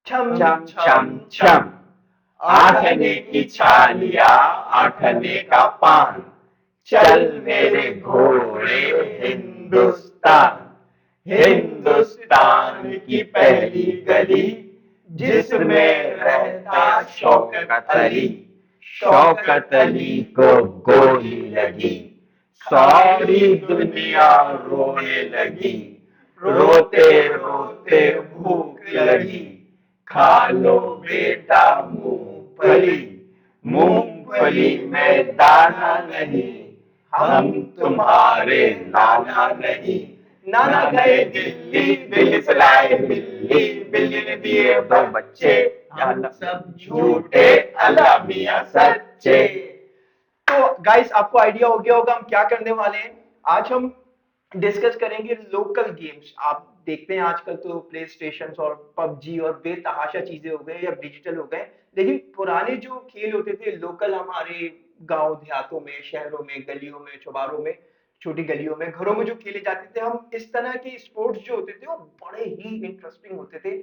छम छम छम छम छम। छम, आठने की छालिया, आठने का पान, चल चल मेरे मेरे घोड़े घोड़े हिंदुस्तान। हिंदुस्तान। हिंदुस्तान हिंदुस्तान की की पहली पहली गली, गली, जिसमें जिसमें रहता रहता शौकत शौकत अली। अली। शौकत शौकत अली अली को को गोली गोली लगी, लगी, सारी सारी दुनिया दुनिया रोने रोने लगी। लगी। रोते रोते रोते रोते भूख भूख लगी, लगी, खा खा लो लो बेटा बेटा मूंगफली। मूंगफली। मूंगफली मूंगफली में में दाना दाना नहीं, नहीं, हम हम तुम्हारे तुम्हारे नाना नाना नहीं। नहीं। नाना नाना गए गए दिल्ली, दिल्ली, दिल्ली दिल्ली से से लाए लाए बिल्ली, बिल्ली, बिल्ली बिल्ली ने ने दिए दिए दो दो बच्चे। बच्चे। हम सब झूठे, झूठे, अल्लाह अल्लाह मियां मियां सच्चे। सच्चे। तो गाइस, आपको आइडिया हो गया होगा हम क्या करने वाले हैं। आज हम डिस्कस करेंगे लोकल गेम्स। आप देखते हैं आजकल तो प्ले स्टेशन और पबजी और बेतहाशा चीजें हो गए या डिजिटल हो गए, लेकिन पुराने जो खेल होते थे लोकल, हमारे गांव देहातों में, शहरों में, गलियों में, चौबारों में, छोटी गलियों में, घरों में जो खेले जाते थे, हम इस तरह के स्पोर्ट्स जो होते थे वो बड़े ही इंटरेस्टिंग होते थे।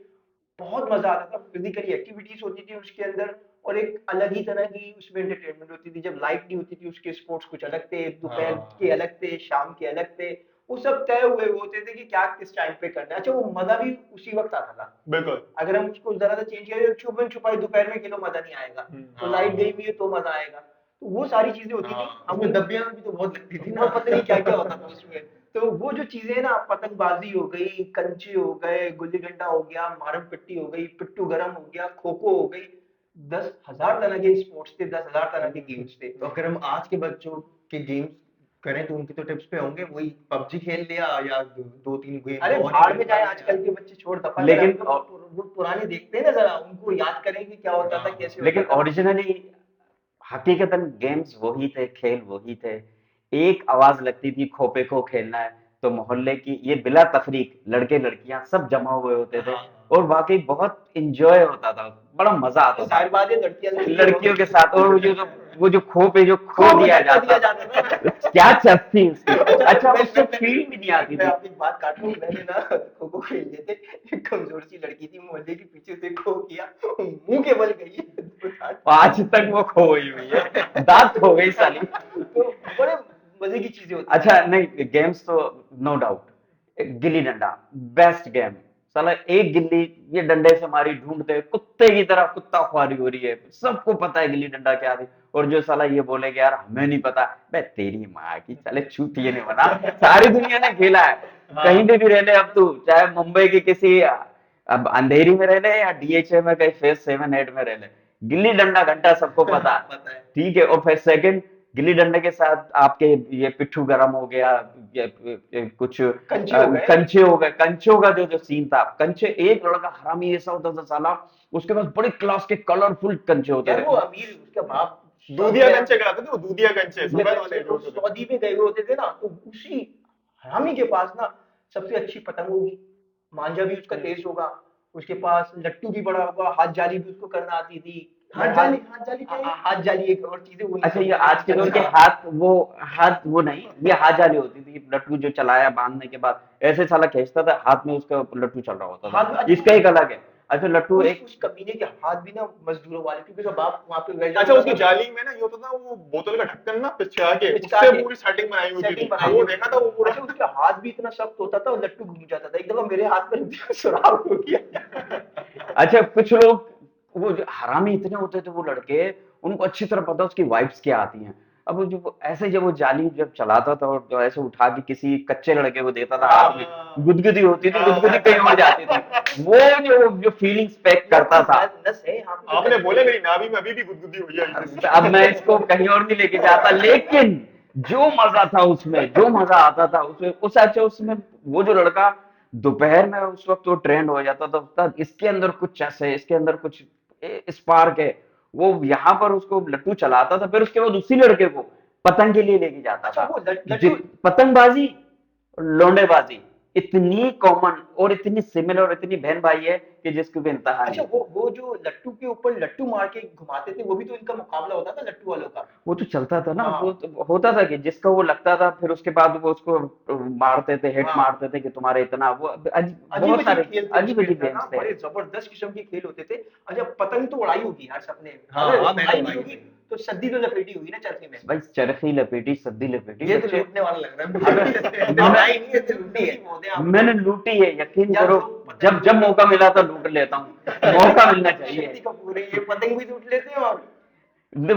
बहुत मजा आता था, फिजिकली एक्टिविटीज होती थी उसके अंदर, और एक अलग ही तरह की उसमें एंटरटेनमेंट होती थी। जब लाइट नहीं होती थी उसके स्पोर्ट्स कुछ अलग थे, दोपहर के हाँ अलग थे, शाम के अलग थे। वो सब तय हुए होते थे कि क्या किस टाइम पे करना है। अच्छा, वो मजा भी उसी वक्त आता था। बिल्कुल, अगर हम उसको जरा सा चेंज करें, छुपन छुपाई दोपहर में खेलो मजा नहीं आएगा, तो लाइट गई हुई है तो मजा आएगा। तो वो सारी चीजें होती थी। हाँ, हम उसमें दबियां भी तो बहुत लगती थी वो ना। पता नहीं क्या क्या होता था उसमें। तो वो जो चीजें हैं ना, पतंगबाजी हो गई, कंचे हो गए, गुल्ली डंडा हो गया, मारम पिट्टी हो गई, पिट्टू गरम हो गया, खो खो हो गई, 10,000 तरह के स्पोर्ट्स थे, 10,000 तरह के गेम्स थे। तो अगर हम आज के बच्चों के गेम्स करें तो उनके तो टिप्स पे होंगे वही पबजी खेल लिया या दो तीन गेम अरे और ही भाड़ खेल में पा जाए, रहे हैं यार। आजकल के बच्चे छोड़ दफा करा। लेकिन वो पुराने देखते हैं ना, जरा उनको याद करेंगे क्या होता था, हाँ, कैसे होता लेकिन था। ओरिजिनली हकीकतन गेम्स वही थे, खेल वही थे। एक आवाज लगती थी खोपे को खेलना है, तो मोहल्ले की ये बिला तफरीक लड़के लड़कियां सब जमा हुए होते थे, हाँ, और वाकई बहुत इंजॉय होता था, बड़ा मजा आता था जाहिर बात है, लड़कियां लड़कियां लड़कियों के साथ। और वो जो खो पे जो खो खो दिया धक्का जाता दिया था, जाता था। क्या चस थी उसकी। अच्छा, अच्छा, मैं उससे मैं मैं फील भी नहीं आती मैं थी। आपकी बात काट रहा हूँ। मैंने ना खो खो खेलते थे, एक कमजोर सी लड़की थी मोहल्ले के पीछे से खो किया, मुंह के बल गई। आज तक वो खोई हुई है, दांत खो गई साली। तो बड़े मजे की चीजें होती थी। अच्छा नहीं, गेम्स तो no doubt, gilli danda best game. साला एक गिल्ली, ये डंडे से हमारी ढूंढते कुत्ते की तरह कुत्ता ख्वारी हो रही है, सबको पता है गिल्ली डंडा क्या थी। और जो साला ये बोलेगा यार हमें नहीं पता, बे तेरी माँ की चले चूतिए नहीं बना, सारी दुनिया ने खेला है। कहीं पे भी रह ले अब तू, चाहे मुंबई के किसी अब अंधेरी में रह ले या डीएचए में कहीं फेज 7 8 में रह ले, गिल्ली डंडा घंटा सबको पता है। पता है। ठीक है, और फिर सेकंड, गिल्ली डंडे के साथ आपके ये पिट्ठू गरम हो गया, ये कुछ कंचे हो गए। कंचे हो गए। कंचों का जो जो सीन था, कंचे, एक लड़का हरामी ऐसा होता था साला, उसके पास बड़े क्लास के कलरफुल कंचे होते यार थे। वो अमीर, उसका बाप दूधिया कंचे कराते थे वो, दूधिया कंचे दूधिया सफेद कंचे, वाले जो तो होते थे। सऊदी में गए हुए होते थे ना, तो उसी हरामी के पास ना सबसे अच्छी पतंग होगी, मांझा भी उसका तेज होगा, उसके पास लट्टू भी बड़ा होगा, हाथ जाली भी उसको करना आती थी। हाथ जाली क्या है? हाथ जाली एक और चीज है, वो नहीं अच्छा, ये समझा आज के लेकिन दौर के चलेगा। हाथ वो नहीं, ये हाथ जाली होती थी, लट्टू जो चलाया बांधने के बाद ऐसे साला खींचता था, हाथ में उसका लट्टू चल रहा होता हाथ में था, अच्छा, इसका एक अलग है। अच्छा, लट्टू एक उस कमीने के हाथ भी ना मजदूरों वाले, क्योंकि उसका बाप वहां पे रह अच्छा, जाता उसकी था। जाली में ना ये होता था, वो बोतल का ढक्कन ना पिचका के पिचका उससे के पूरी सेटिंग बनाई होती सेटिंग थी, बनाई वो होती देखा थी। था वो पूरा। अच्छा, उसका हाथ भी इतना सख्त होता था और लट्टू घूम जाता था। एक दफा मेरे हाथ पर सुराख हो गया। अच्छा, कुछ लोग वो जो हरामी इतने होते थे वो लड़के, उनको अच्छी तरह पता उसकी वाइब्स क्या आती हैं। अब वो जो ऐसे जब वो जाली जब चलाता था और जो ऐसे उठा के किसी कच्चे लड़के को देता था हाथ में, गुदगुदी होती थी, गुदगुदी कहीं और जाती थी, वो जो फीलिंग्स पैक यार करता वो था। नस है यहाँ पे जो आपने कच्ची बोले है। मेरी नाभि में अभी भी गुदगुदी हुई है हल्की अब मैं सी। इसको कहीं और नहीं लेके जाता, लेकिन जो मजा था उसमें, जो मजा आता था उसमें, उस अच्छा उसमें वो जो लड़का दोपहर में उस वक्त वो ट्रेंड हो जाता था, उसका इसके अंदर कुछ चस है, इसके अंदर कुछ स्पार्क है, वो यहाँ पर उसको लट्टू चलाता था, फिर उसके बाद उसी लड़के को पतंग के लिए लेके जाता अच्छा, था। वो लट्टू। पतंगबाजी, लौंडेबाजी इतनी कॉमन और इतनी सिमिलर और इतनी बहन भाई है कि जिसकी भी इंतहा अच्छा, नहीं। वो जो लट्टू के ऊपर लट्टू मार के घुमाते थे, वो भी तो इनका मुकाबला होता था लट्टू वालों का। वो तो चलता था ना, वो हाँ तो होता था कि जिसका वो लगता था फिर उसके बाद वो उसको मारते थे, हिट हाँ, मारते थे कि तुम्हारे इतना वो अजीब बहुत अजीब सारे खेल थे अजीब उसके अजीब अंदर ना, गेम्स थे। बड़े जबरदस्त किस्म के खेल होते थे। अच्छा, पतंग तो उड़ाई होगी यार सबने, हाँ अगर हाँ, मैंने उड़ाई नहीं उड़ाई है होगी भाई। तो सद्दी तो लपेटी होगी ना चरखी में। भाई चरखी लपेटी, सद्दी लपेटी, ये तो बच्चे लूटने वाला लग रहा है मुझे। मैं उड़ाई नहीं है, ये लूटनी है। बोलते हैं आपको। मैंने लूटी है, यकीन या करो। तो पतंग जब जब मौका मिला तो लूट लेता हूँ, मौका मिलना शक्ति चाहिए। कपूर है, ये पतंग भी लूट लेते हैं। और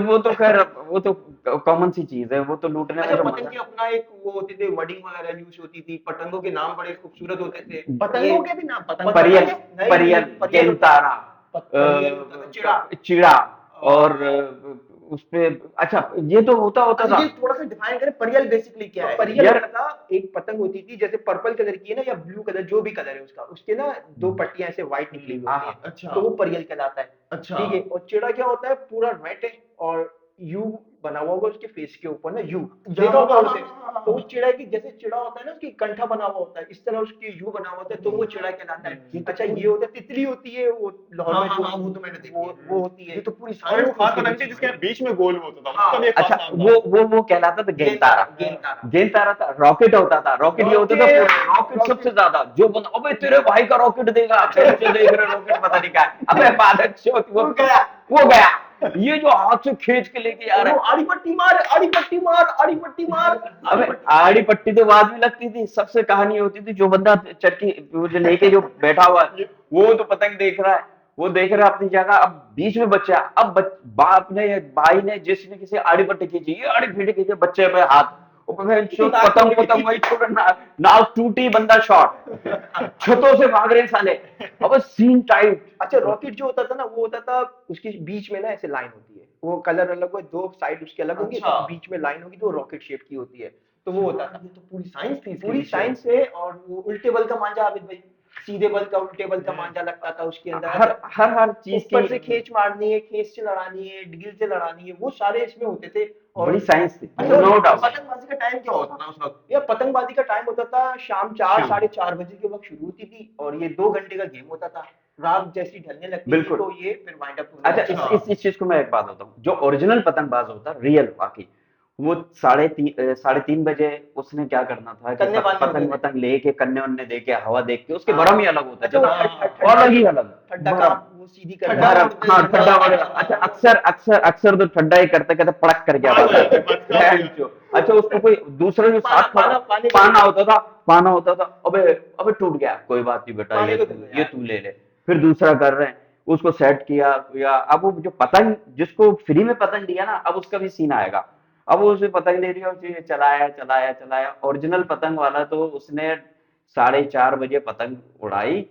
वो तो खैर, वो तो कॉमन सी चीज है, वो तो लूटने में अच्छा, जो पतंग मजा। के अपना एक वो होते थे, वर्डिंग वगैरह यूज होती थी, पतंगों के नाम बड़े खूबसूरत होते थे। पतंगों के भी नाम, पतंग परियल, नहीं परियल, नहीं, परियल होता गेंतारा, था, परियल होता था, चिड़ा। चिड़ा, और और उसपे, अच्छा ये तो होता होता अच्छा, था ये थोड़ा सा डिफाइन करें, परियल बेसिकली क्या है? परियल यार। होता था, एक पतंग होती थी जैसे पर्पल कलर की है ना, या ब्लू कलर, जो भी कलर है उसका, उसके ना दो पट्टियां ऐसे व्हाइट निकली हुई होती हाँ, हैं, अच्छा तो वो परियल कहलाता है। अच्छा। ठीक है, और चिड़ा क्या होता है, पूरा रेड है और यू बना हुआ होगा उसके फेस के ऊपर ना, यू देखा होगा उसे। तो वो चिड़ा की जैसे चिड़ा होता है ना, उसकी कंठा बना हुआ होता है, इस तरह उसकी यू बना हुआ होता है, तो वो चिड़ा कहलाता है। अच्छा, ये होता है तितली होती है वो लाहौर में हाँ जो, हाँ, वो तो मैंने देखी है। वो होती है। ये तो पूरी और साइंस वो थी खास उसके पतंग थी पीछे जिसके भाई। बीच में गोल वो होता था, हाँ, उसका भी एक खास अच्छा, नाम था। वो कहलाता था गेंद गेंतारा। तारा, गेंद तारा। गेंतारा था, रॉकेट होता था, रॉकेट ये होता था, रॉकेट, रॉकेट सबसे ज्यादा जो बंदा, अबे तेरे भाई का रॉकेट देगा, टेंशन देख रहे रॉकेट पता नहीं क्या है, अबे बादल चौथ वो गया। वो गया, ये जो हाथ से खींच के लेके आ रहा वो है। आड़ी पट्टी मार, आड़ी पट्टी मार, आड़ी पट्टी मार, आड़ी अबे पट्टी। आड़ी पट्टी तो बाद में लगती थी, सबसे कहानी होती थी जो बंदा चटकी वो जो लेके जो बैठा हुआ है, वो तो पतंग देख रहा है, वो देख रहा है अपनी जगह, अब बीच में बच्चा, अब बाप ने या भाई ने जिसने किसी आड़ी पट्टी खींची, ये आड़ी पट्टी खींचे, बच्चे पे हाथ, वो पतंग पतंग वही छोड़, नाव टूटी, बंदा शॉट, छतों से भाग रहे साले। अब सीन टाइट। अच्छा, रॉकेट जो होता था ना, वो होता था उसके बीच में ना ऐसे लाइन होती है, वो कलर अलग हो, दो साइड उसके अलग होंगे, अच्छा। बीच में लाइन होगी, तो रॉकेट शेप की होती है। तो वो होता था, ये तो पूरी साइंस थी इसके पूरी पीछे। साइंस है। और वो उल्टे बल का मांझा, आबिद भाई, सीधे बल का उल्टे बल का मांझा लगता था उसके अंदर। हर अच्छा, हर चीज ऊपर की से खींच मारनी है, खींच से लड़ानी है, ढील से लड़ानी है, वो सारे इसमें होते थे। बड़ी और साइंस थी, अच्छा, नो डाउट। पतंगबाजी का टाइम क्या होता था उस वक्त? ये पतंगबाजी का टाइम होता था शाम 4 शिव। साढ़े 4 बजे के वक्त शुरू होती थी, और ये 2 घंटे का गेम होता था। रात जैसी ढलने लगती थी बिल्कुल। तो ये फिर वाइंड अप होने अच्छा, लगता अच्छा। था। इस चीज को मैं एक बात बताऊं, जो ओरिजिनल पतंगबाज होता है, रियल वाकई, वो साढ़े तीन बजे उसने क्या करना था कि कन्ने बांधने होते पतंग थे। वतंग लेके, कन्ने वन्ने दे के, हवा देख के, उसके हाँ। भरम ही अलग होते अच्छा, थे वो ना, ठंडा अलग ही अलग ठंडा भरम। काम वो सीधी कर ठंडा भरम, उड़ते हाँ, थे, ठंडा हाँ, बढ़ेगा। अच्छा, अक्सर तो ठंडा ही करते कहते पड़क करके भाग आवाज जाते, आती भाग है। जाते। अच्छा, उसको कोई दूसरा जो पाना साथ खड़ा पाना पाने को पाना होता था, पाना होता था, अबे अबे टूट गया, कोई बात नहीं बेटा, पाने ये को तू दे दो ये यार। तू ले ले। फिर दूसरा कर रहे हैं, उसको सेट किया, या अब वो जो पतंग, जिसको फ्री में पतंग दिया ना, अब उसका भी सीन आएगा। अब वो उसे पतंग ले रही है, उसे चलाया चलाया चलाया, ओरिजिनल पतंग वाला तो उसने 4:30 बजे पतंग उड़ाई,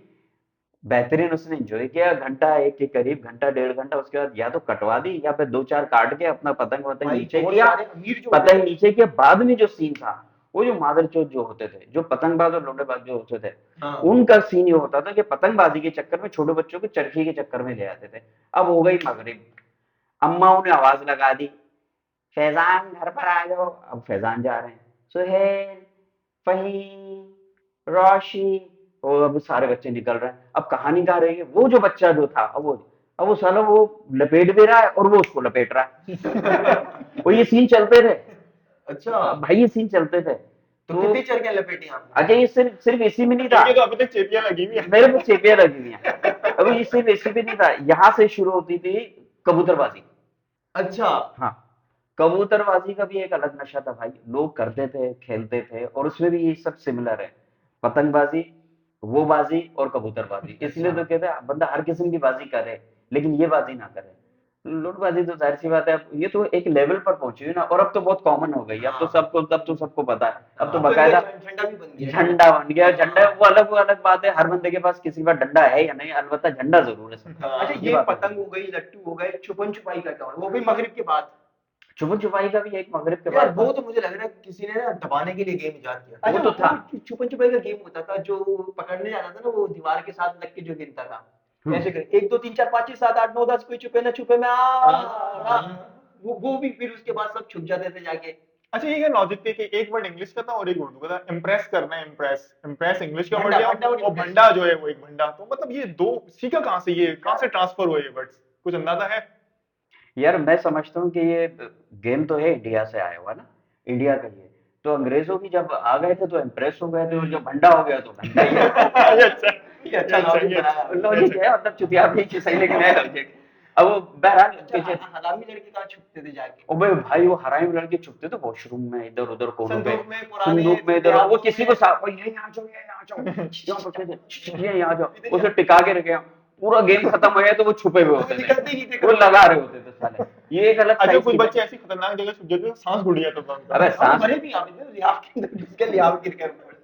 बेहतरीन उसने एंजॉय किया, घंटा एक के करीब, घंटा 1.5 घंटा, उसके बाद या तो कटवा दी, या फिर दो चार काट के अपना पतंग वतंग भाई नीचे बहुत किया। सारे अमीर जो होते पतंग थे। नीचे किया, बाद में जो सीन था, वो जो मादरचोद जो होते थे, जो पतंगबाज और लौंडेबाज जो होते थे, हाँ। उनका सीन ये होता था कि पतंगबाजी के चक्कर में छोटे बच्चों को चरखी के चक्कर में ले आते थे। अब हो गई मगरिब, अम्माओं ने आवाज लगा दी, फैजान घर पर आ जाओ, अब फैजान जा रहे हैं, सुहेल, फहीम, रोशी, और अब सारे बच्चे निकल रहे हैं, अब कहानी कहाँ रही है, वो जो बच्चा जो था, अब वो साला वो लपेट भी रहा है और वो उसको लपेट रहा है। वो ये सीन चलते थे। अच्छा, भाई ये सीन चलते थे। तो तो कितनी चरखियां लपेटी आपने? अच्छा, ये सिर्फ सिर्फ इसी में नहीं था, इनके तो अभी तक चेपियां लगी हुई है। मेरे को चेपियां लगी हुई हैं। अभी ये सिर्फ इसी में नहीं था, यहाँ से शुरू होती थी कबूतरबाजी। अच्छा। हाँ, कबूतरबाजी का भी एक अलग नशा था भाई, लोग करते थे, खेलते थे, और उसमें भी ये सब सिमिलर है, पतंगबाजी, वो बाजी और कबूतरबाजी, इसलिए अच्छा। तो कहते हैं बंदा हर किस्म की बाजी करे, लेकिन ये बाजी ना करे। लूटबाजी तो जाहिर सी बात है, अब ये तो एक लेवल पर पहुंची है ना, और अब तो बहुत कॉमन हो गई है, हाँ अब तो सबको पता है, अब तो हाँ। अब तो इनका बकायदा झंडा भी बन गया है। झंडा बन गया। झंडा हाँ। वो अलग बात है, हर बंदे के पास किसी के पास डंडा है या नहीं, अलबत्ता झंडा जरूर है सबका, अच्छा, हाँ। ये ये बात पतंग हो गई, लट्टू हो गए, छुपन छुपाई का दौर, वो भी मगरिब के बाद। छुपन छुपाई का भी एक मगरिब के यार बाद वो था। तो मुझे लग रहा है किसी ने ना दबाने के लिए गेम इजाद किया था। वो अच्छा, तो था। छुपन छुपाई का गेम होता था, जो पकड़ने जाता था ना, वो दीवार के साथ लग के जो गिनता था, ऐसे कर 1 2 3 4 5 6 7 8 9 10, कोई छुपे ना छुपे, मैं आ हाँ रहा। हाँ। वो भी फिर उसके बाद सब छुप जाते थे जाके। अच्छा ये क्या लॉजिक है कि एक वर्ड इंग्लिश का था और एक उर्दू का था, इम्प्रेस करना है, इम्प्रेस इम्प्रेस इंग्लिश का वर्ड भंडा, लिया भंडा और और impress। भंडा जो है वो एक भंडा, तो मतलब ये दो सीखा कहाँ से, ये कहाँ से ट्रांसफर हुए ये वर्ड्स, कुछ अंदाजा है? यार मैं समझता हूँ कि ये गेम तो है इंडिया से आया हुआ ना, इंडिया का ही है। तो अंग्रेजों की जब आ गए थे तो इम्प्रेस हो गए थे, और जब भंडा हो गया तो भंडा ही है। ये अच्छा ये अच्छा लॉजिक बनाया आपने। लॉजिक है, मतलब चुतिया भी सही, लेकिन है लॉजिक। अब वो बहरहाल अच्छा पीछे, हरामी लड़के कहाँ छुपते थे जाके? ओ भाई वो हरामी लड़के छुपते थे वॉशरूम में, इधर उधर कोनों पे, संदूक में, पुराने संदूक में, इधर वो देहातों किसी में। को साफ, ये यहाँ जाओ, ये यहाँ जाओ, यहाँ पर ये यहाँ जाओ, इधर उसे यहाँ। टिका के रखे। पूरा गेम खत्म हो गया तो वो छुपे हुए वो होते निकलते ही नहीं थे, थे वो कभी। लगा रहे होते थे साले। ये एक अलग अच्छा साइज कुछ की बच्चे बात। ऐसी खतरनाक जगह छुप जाते थे, सांस घुट जाता था उनका। अबे हम सांस, मरे भी यहाँ पे थे, लिहाफ के अंदर घुस गए, लिहाफ गिर गए ऊपर से।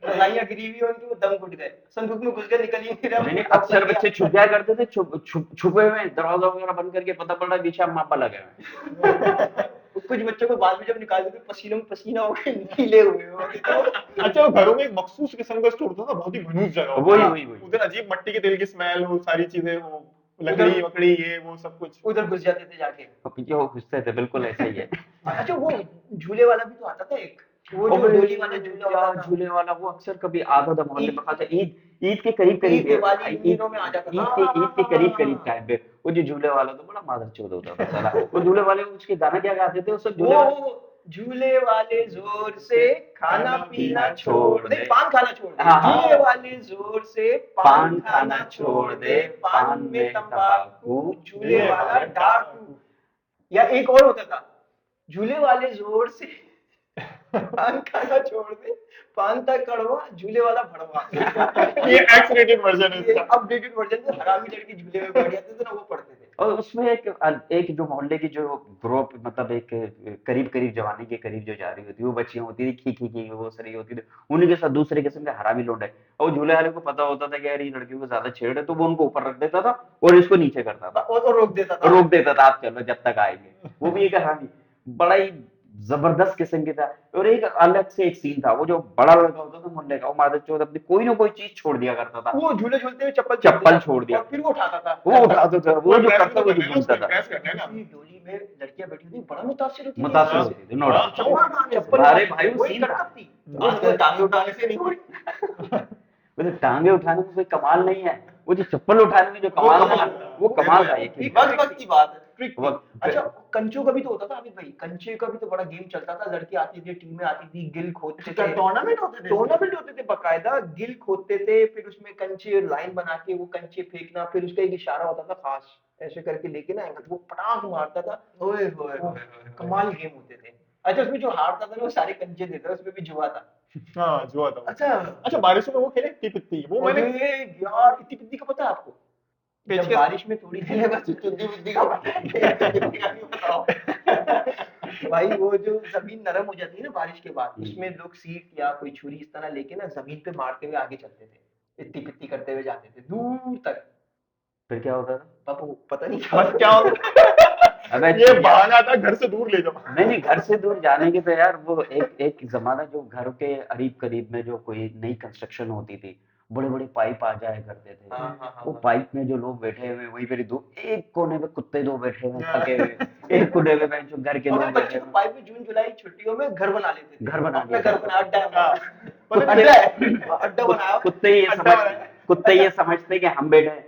रजाइयाँ गिरी हुई हैं उनकी, वो दम घुट गए, संदूक में घुस गए, निकल ही नहीं रहा, नहीं नहीं, लॉक अक्सर लग गया। बच्चे छुप जाया करते थे, छुपे हुए हैं, दरवाजा वगैरह बंद करके, पता पड़ रहा है पीछे अम्मा पापा लगे हुए हैं। कुछ बच्चों को बाद में जब निकालते थे पसीनों में पसीना हो गए, नीले हुए होते तो। अच्छा वो घरों में एक मखसूस किस्म का स्टोर था, बहुत ही घनूस जगह हो। वही वही वही। उधर अजीब मट्टी के तेल की स्मेल, वो सारी चीजें, वो उधर लकड़ी वकड़ी, ये वो सब कुछ। उधर घुस जाते थे जाके। और पीछे वो घुसते थे, बिल्कुल ऐसा ही है। अच्छा वो झूले वाला भी तो आता था एक, वो जो अबे डोली वाला झूला क्या होता था। झूले वाला, वो अक्सर कभी आता था मोहल्ले ईद में, खाता ईद, ईद के करीब ईद, करीब दिवाली, भाई, इन ईद, दिनों में आ जाता था। ईद के करीब करीब टाइम पे वो जो झूले वाला तो बड़ा मादरचोद होता था साला। वो झूले वाले उसके गाना क्या गाते थे, उस सब झूले वाले, वो झूले वाले जोर से खाना पीना छोड़ छोड़ दे, दे। पान खाना छोड़ दे, हाँ, हाँ। झूले वाले जोर से पान खाना छोड़ दे, पान में तंबाकू, झूले वाला डाकू। या एक और होता था, झूले वाले जोर से पान खाना छोड़ दे, पान था कड़वा, झूले वाला भड़वा। ये एक्स रेटेड वर्जन है ये इसका। अपडेटेड वर्जन में हरामी लड़के झूले में बैठ जाते थे ना, वो पढ़ते थे। और उसमें एक जो मोहल्ले की जो ग्रुप, मतलब एक करीब करीब जवानी के करीब जो जा रही होती, वो बच्चियां होती थी, खी खी खी वो सरी होती थी, उन्हीं के साथ दूसरे किस्म के हरामी लोग है। और झूले वाले को पता होता था कि यार ये लड़कियों को ज्यादा छेड़ है, तो वो उनको ऊपर रख देता था और इसको नीचे करता था, और रोक देता था। रोक देता था, आप चलो जब तक आएंगे। वो भी एक कहानी बड़ा ही जबरदस्त किस्म की था। और एक अलग से एक सीन था, वो जो बड़ा लड़का होता था मोहल्ले का, वो मादर चौथ अपनी कोई ना कोई चीज छोड़ दिया करता था। वो झूले झूलते हुए चप्पल छोड़ दिया, और फिर वो उठाता था। वो उठाता था, वो जो impress करता भी वो तो जो करना है ना, उसको घूमता था, impress करना है ना। किसी डोली में लड़कियां बैठी थी, बड़ा मुतासिर होती थी। मुतासिर हाँ। होती थी, नो डाउट। चप्पल अरे भाई वो वही सीन था। करतब थी। आजकल टांगे उठाने से नहीं हो रही। मतलब टांगे उठाने में कोई कमाल नहीं है, वो जो चप्पल उठाने में जो वो कमाल कमाल था, था। वो कमाल था। एक एक वक्त वक्त की बात है, ट्रिक थी। वक्त- अच्छा कंचों का भी तो होता था अमित भाई, कंचे का भी तो बड़ा गेम चलता था, लड़की आती थी, टीमें आती थी, गिल खोदते थे, टूर्नामेंट होते थे? टूर्नामेंट होते थे बकायदा, गिल खोदते थे, फिर उसमें कंचे लाइन बना के वो कंचे फेंकना, फिर उसका एक इशारा होता था खास, ऐसे करके लेके ना वो पटाख मारता था। ओए होए वो होए होए। कमाल गेम होते थे। अच्छा उसमें जो हारता था ना वो सारे कंचे देता, उसमें भी जुआ था। हाँ जुआ था वो। अच्छा अच्छा बारिशों में वो खेले इत्ती पित्ती, वो मैंने अरे यार इतनी पिद्दी का पता है आपको? जब पेचकस? बारिश में थोड़ी देर बस चुद्दी बुद्दी का पता है, चुद्दी बुद्दी का नहीं बताओ। भाई वो जो जमीन नरम हो जाती है ना बारिश के बाद, उसमें लोग सीट या कोई छुरी इस तरह लेके ना जमीन पे मारते हुए आगे चलते थे, इत्ती पित्ती करते हुए जाते थे दूर तक। फिर क्या होता था? बापू पता नहीं क्या बस क्या होगा, अबे ये बहाना था घर से दूर ले जाओ। नहीं नहीं, घर से दूर जाने की तो यार वो एक जमाना जो घर के करीब करीब में जो कोई नई कंस्ट्रक्शन होती थी, बड़े बड़े पाइप आ जाया करते थे, हाँ हाँ हाँ वो हाँ। पाइप में जो लोग बैठे हुए वही मेरी दो, एक कोने में कुत्ते दो बैठे हुए थके हुए, एक कोने में जो घर के और लोग बच्चे बैठे तो हुए, पाइप में जून जुलाई छुट्टियों में घर बना लेते थे, घर बना अपना लिया घर करते बना, अड्डा हाँ, पता नहीं अड्डा है, अड्डा बनाया। अड्डा बनाया। कुत्ते ये समझते कि हम बैठे हैं,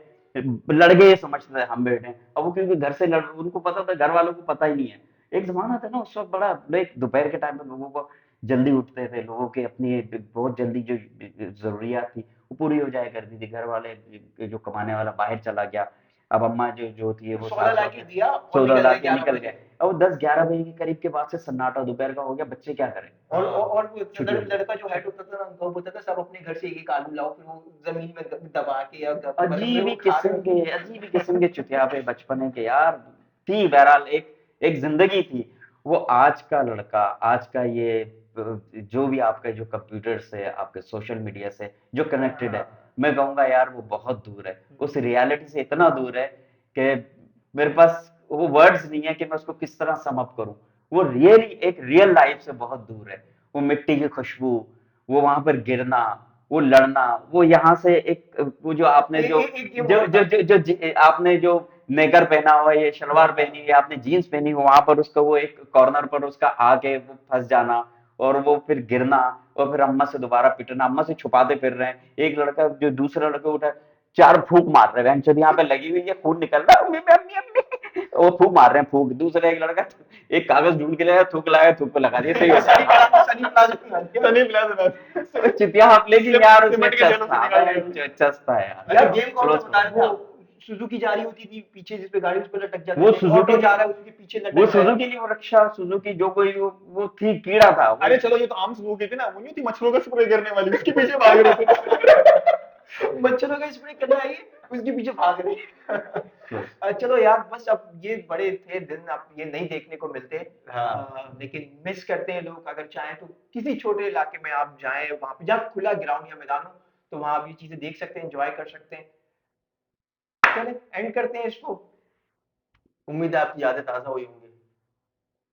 लड़के ये समझते थे हम बैठे हैं। अब वो क्योंकि घर से लड़, उनको पता था, घर वालों को पता ही नहीं है। एक जमाना था ना उस वक्त बड़ा, एक दोपहर के टाइम में लोगों को जल्दी उठते थे, लोगों के अपनी बहुत जल्दी जो जरूरियात थी वो पूरी हो जाया करती थी। घर वाले जो कमाने वाला बाहर चला गया, अब अम्मा जो होती है वो सौदा सास लाके दिया और सौदा निकल ला गए के 11 निकल बजे। गए। अब 10-11 बजे के करीब के बाद से सन्नाटा दोपहर का हो गया, बच्चे क्या करें? और वो छुट्टी हो गई। लड़का जो हेड होता था ना, वो बोलता था सब अपने घर से एक आलू लाओ, फिर वो जमीन में दबा के या अजीब ही वो खा किस्म रहे के, अजीब ही किस्म के चुतियापे बचपने के यार थी। बहरहाल एक एक जिंदगी थी वो। आज का लड़का, आज का ये जो भी आपका जो कंप्यूटर से, आपके सोशल मीडिया से जो कनेक्टेड है, मैं कहूंगा यार वो बहुत दूर है, उस रियलिटी से इतना दूर है कि मेरे पास वो वर्ड्स नहीं है कि मैं उसको किस तरह सम अप करूं। वो रियली एक रियल लाइफ से बहुत दूर है। वो मिट्टी की खुशबू, वो वहां पर गिरना, वो लड़ना, वो यहाँ से एक वो जो आपने ए, जो ए, एक गेम जो और जो था। जो, जो, जो आपने जो नेकर पहना हुआ, ये शलवार पहनी है, आपने जीन्स पहनी हो, वहां पर उसका वो एक कॉर्नर पर उसका आके वो फंस जाना, और वो फिर गिरना, और फिर अम्मा से दोबारा पिटना, अम्मा से छुपाते फिर रहे हैं। एक लड़का जो दूसरा लड़का उठा, 4 फूंक मार रहे हैं, यहाँ पे लगी हुई है, खून निकल रहा है, अम्मी अम्मी अम्मी, वो फूंक मार रहे हैं, फूंक। दूसरा एक लड़का एक कागज ढूंढ के लाया, थूक लाया, थूक पे लगा दिया, सही हो गया। सनी प्लाजा बना दिया। सनी प्लाजा तो चितिया हाथ लेकिन यार उसमें सिमट के जेलों से चस्ता निकाल है, दिया। चस्ता है यार। यार गेम कौन सा Close बता रहे थे वो आप? सुजुकी जा रही होती थी पीछे, जिसपे गाड़ी उस पे लटक जाती वो थी, सुजुकी ऑटो जा रहा है उसके पीछे लटक वो गया है। सुजुकी की वो रक्षा, सुजुकी जो कोई वो थी, कीड़ा था वो। अरे चलो, ये तो आम सुजुकी थी ना, वो नहीं थी मच्छरों का स्प्रे करने वाली, उसके पीछे भाग रहे थे। मच्छरों का स्प्रे करना है, उसके पीछे भाग रही है। चलो यार, बस अब ये बड़े थे दिन, अब ये नहीं देखने को मिलते। लेकिन मिस करते हैं लोग। अगर चाहें तो किसी छोटे इलाके में आप जाएं, वहां पे जहाँ खुला ग्राउंड या मैदान हो, तो वहां आप ये चीजें देख सकते हैं, एंजॉय कर सकते हैं। चले एंड करते हैं इसको। उम्मीद है आपकी यादें ताजा हुई होंगी।